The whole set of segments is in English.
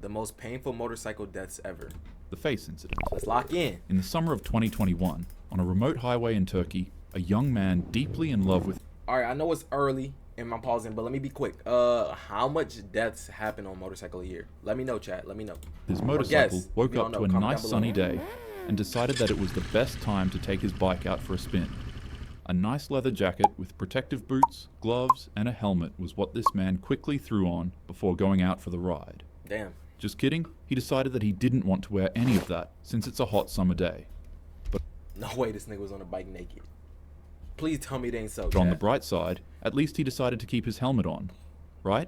The most painful motorcycle deaths ever. The face incident. Let's lock in. In the summer of 2021, on a remote highway in Turkey, a young man deeply in love with... Alright, I know it's early in my pausing, but let me be quick. How much deaths happen on motorcycle a year? Let me know, chat. Let me know. His motorcycle woke up to a Comment nice down below. sunny day and decided that it was the best time to take his bike out for a spin. A nice leather jacket with protective boots, gloves, and a helmet was what this man quickly threw on before going out for the ride. Damn. Just kidding, he decided that he didn't want to wear any of that since it's a hot summer day. No way this nigga was on a bike naked. Please tell me it ain't so, But on the chat. bright side, at least he decided to keep his helmet on, right?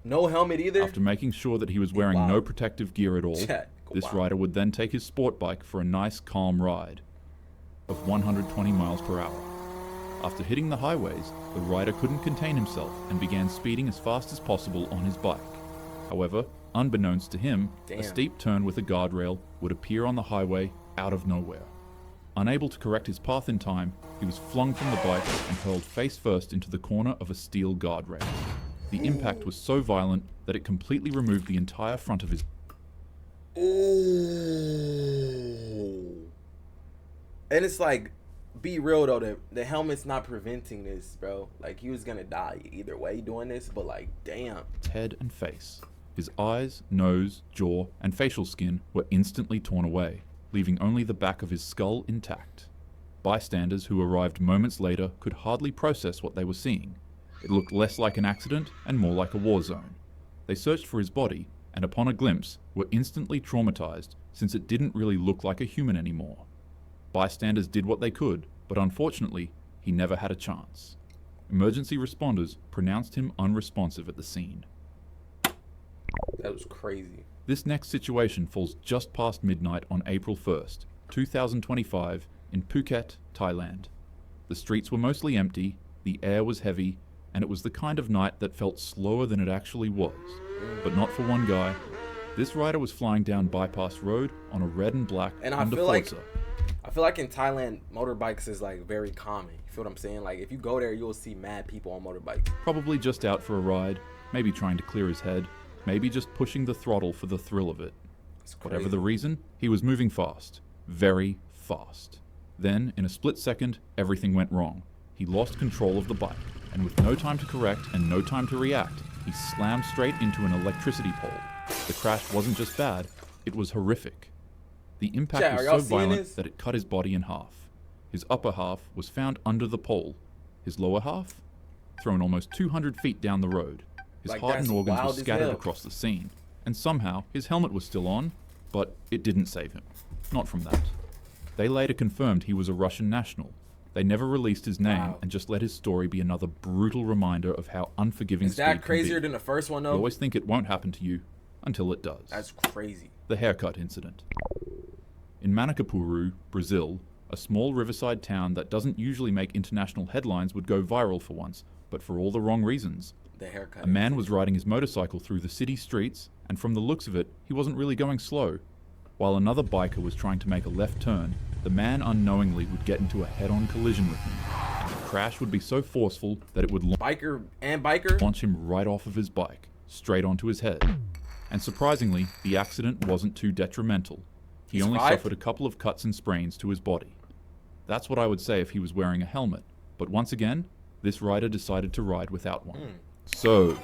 No helmet either? After making sure that he was wearing no protective gear at all, Chat. this Wow. rider would then take his sport bike for a nice calm ride of 120 miles per hour. After hitting the highways, the rider couldn't contain himself and began speeding as fast as possible on his bike. However, unbeknownst to him, Damn. a steep turn with a guardrail would appear on the highway out of nowhere. Unable to correct his path in time, he was flung from the bike and hurled face first into the corner of a steel guardrail. The impact was so violent that it completely removed the entire front of his... Ooh. And it's like, be real though, the helmet's not preventing this, bro. Like, he was gonna die either way doing this, but like, damn. head and face. His eyes, nose, jaw, and facial skin were instantly torn away, leaving only the back of his skull intact. Bystanders who arrived moments later could hardly process what they were seeing. It looked less like an accident and more like a war zone. They searched for his body, and upon a glimpse, were instantly traumatized since it didn't really look like a human anymore. Bystanders did what they could, but unfortunately, he never had a chance. Emergency responders pronounced him unresponsive at the scene. That was crazy. This next situation falls just past midnight on April 1st, 2025, in Phuket, Thailand. The streets were mostly empty, the air was heavy, and it was the kind of night that felt slower than it actually was. But not for one guy. This rider was flying down Bypass Road on a red and black And I Honda feel like Forza. in Thailand, motorbikes is like very common. You feel what I'm saying? Like, if you go there, you'll see mad people on motorbikes. Probably just out for a ride, maybe trying to clear his head, maybe just pushing the throttle for the thrill of it. It's crazy. Whatever the reason, he was moving fast. Very fast. Then, in a split second, everything went wrong. He lost control of the bike, and with no time to correct and no time to react, he slammed straight into an electricity pole. The crash wasn't just bad, it was horrific. The impact Chat, was are y'all so seeing violent this? that it cut his body in half. His upper half was found under the pole. His lower half? Thrown almost 200 feet down the road. His Like, heart and that's organs were wild as scattered hell. across the scene. And somehow, his helmet was still on, but it didn't save him. Not from that. They later confirmed he was a Russian national. They never released his name Wow. and just let his story be another brutal reminder of how unforgiving Is speed that can crazier be. than the first one You though? always think it won't happen to you until it does. That's crazy. The haircut incident. In Manacapuru, Brazil, a small riverside town that doesn't usually make international headlines would go viral for once, but for all the wrong reasons. The haircut. A man was riding his motorcycle through the city streets, and from the looks of it, he wasn't really going slow. While another biker was trying to make a left turn, the man unknowingly would get into a head-on collision with him. And the crash would be so forceful that it would Biker and biker? launch him right off of his bike, straight onto his head. And surprisingly, the accident wasn't too detrimental. He He only survived? suffered a couple of cuts and sprains to his body. That's what I would say if he was wearing a helmet. But once again, this rider decided to ride without one. So,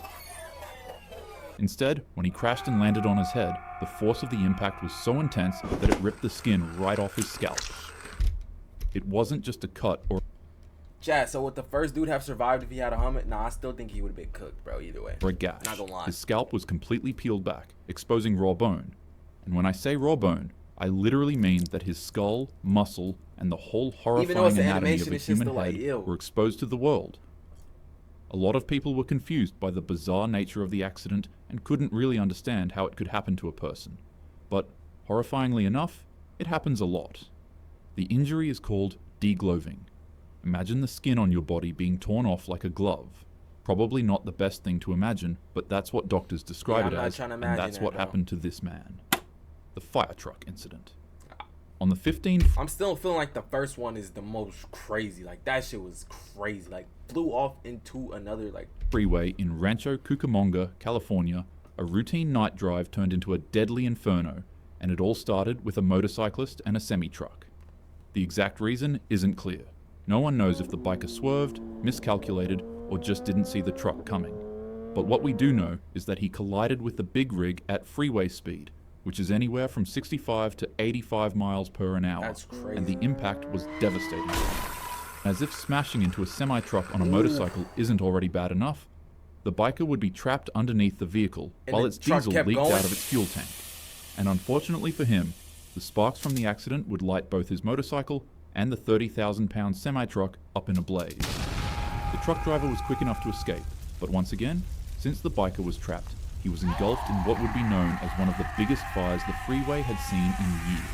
instead, when he crashed and landed on his head, the force of the impact was so intense that it ripped the skin right off his scalp. It wasn't just a cut or Chat, so would the first dude have survived if he had a helmet? Nah, I still think he would have been cooked, bro, either way. a gash. Not gonna lie. His scalp was completely peeled back, exposing raw bone. And when I say raw bone, I literally mean that his skull, muscle, and the whole Even though horrifying it's an anatomy animation, of a it's just human still like, head ew. were exposed to the world. A lot of people were confused by the bizarre nature of the accident and couldn't really understand how it could happen to a person. But, horrifyingly enough, it happens a lot. The injury is called degloving. Imagine the skin on your body being torn off like a glove. Probably not the best thing to imagine, but that's what doctors describe Yeah, it I'm not as, trying to and imagine that's that, what bro. happened to this man. The fire truck incident. On the 15th I'm still feeling like the first one is the most crazy. Like, that shit was crazy. Like, flew off into another, like... freeway in Rancho Cucamonga, California, a routine night drive turned into a deadly inferno, and it all started with a motorcyclist and a semi-truck. The exact reason isn't clear. No one knows if the biker swerved, miscalculated, or just didn't see the truck coming. But what we do know is that he collided with the big rig at freeway speed, which is anywhere from 65 to 85 miles per an hour. That's crazy. And the impact was devastating. As if smashing into a semi-truck on a motorcycle isn't already bad enough, the biker would be trapped underneath the vehicle while its diesel leaked out of its fuel tank. And unfortunately for him, the sparks from the accident would light both his motorcycle and the 30,000-pound semi-truck up in a blaze. The truck driver was quick enough to escape, but once again, since the biker was trapped, he was engulfed in what would be known as one of the biggest fires the freeway had seen in years.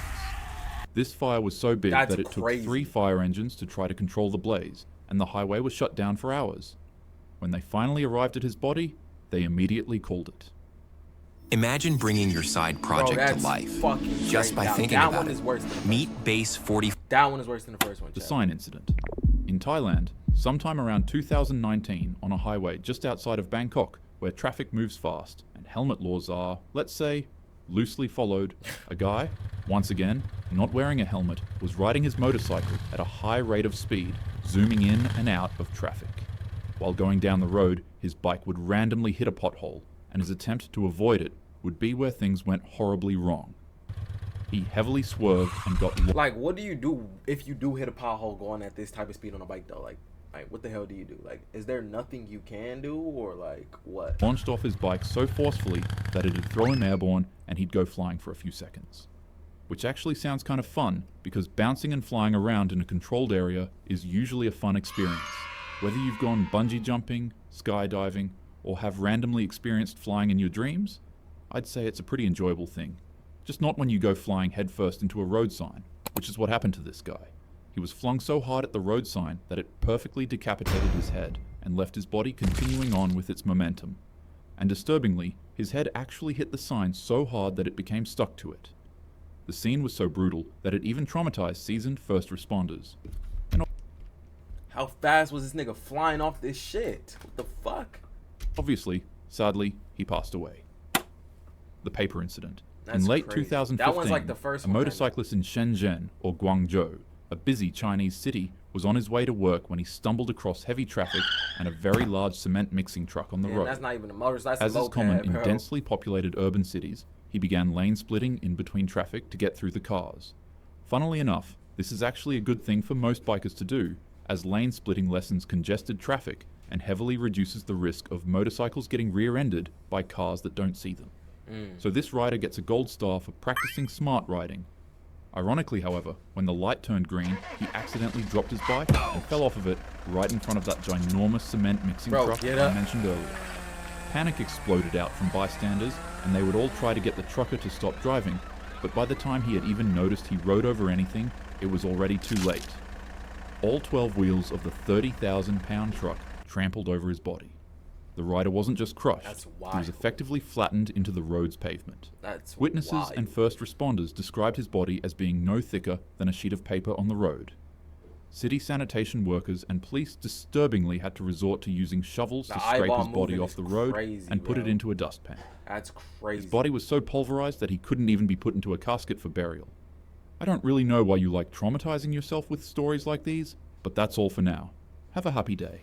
This fire was so big that it took 3 fire engines to try to control the blaze, and the highway was shut down for hours. When they finally arrived at his body, they immediately called it. Imagine bringing your side project to life just by thinking about it. Meet Base 40. That one is worse than the first one. The sign incident. In Thailand, sometime around 2019, on a highway just outside of Bangkok, where traffic moves fast and helmet laws are, let's say, loosely followed, a guy, once again, not wearing a helmet, was riding his motorcycle at a high rate of speed, zooming in and out of traffic. While going down the road, his bike would randomly hit a pothole, and his attempt to avoid it would be where things went horribly wrong. He heavily swerved and got... Like, what do you do if you do hit a pothole going at this type of speed on a bike, though? Like, what the hell do you do? Like, is there nothing you can do, or, like, what? Launched off his bike so forcefully that it'd throw him airborne and he'd go flying for a few seconds. Which actually sounds kind of fun, because bouncing and flying around in a controlled area is usually a fun experience. Whether you've gone bungee jumping, skydiving, or have randomly experienced flying in your dreams, I'd say it's a pretty enjoyable thing. Just not when you go flying headfirst into a road sign, which is what happened to this guy. He was flung so hard at the road sign that it perfectly decapitated his head and left his body continuing on with its momentum. And disturbingly, his head actually hit the sign so hard that it became stuck to it. The scene was so brutal that it even traumatized seasoned first responders. And how fast was this nigga flying off this shit? What the fuck? Obviously, sadly, he passed away. The paper incident. That's in late crazy. 2015, That one's like the first a one, motorcyclist in Shenzhen, or Guangzhou, a busy Chinese city, was on his way to work when he stumbled across heavy traffic and a very large cement mixing truck on the road. That's not even a motorcycle. That's As a is moped, common in bro. densely populated urban cities, he began lane splitting in between traffic to get through the cars. Funnily enough, this is actually a good thing for most bikers to do, as lane splitting lessens congested traffic and heavily reduces the risk of motorcycles getting rear-ended by cars that don't see them. So this rider gets a gold star for practicing smart riding. Ironically, however, when the light turned green, he accidentally dropped his bike and fell off of it right in front of that ginormous cement mixing truck I mentioned earlier. Panic exploded out from bystanders, and they would all try to get the trucker to stop driving, but by the time he had even noticed he rode over anything, it was already too late. All 12 wheels of the 30,000-pound truck trampled over his body. The rider wasn't just crushed, he was effectively flattened into the road's pavement. Witnesses and first responders described his body as being no thicker than a sheet of paper on the road. City sanitation workers and police disturbingly had to resort to using shovels to scrape his body off the road and put it into a dustpan. That's crazy. His body was so pulverized that he couldn't even be put into a casket for burial. I don't really know why you like traumatizing yourself with stories like these, but that's all for now. Have a happy day.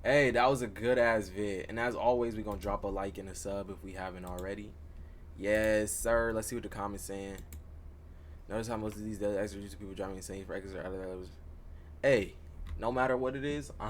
Hey, that was a good ass vid. And as always, we're gonna drop a like and a sub if we haven't already. Yes, sir. Let's see what the comments saying. Notice how most of these extra people driving insane for extra. Hey, no matter what it is, I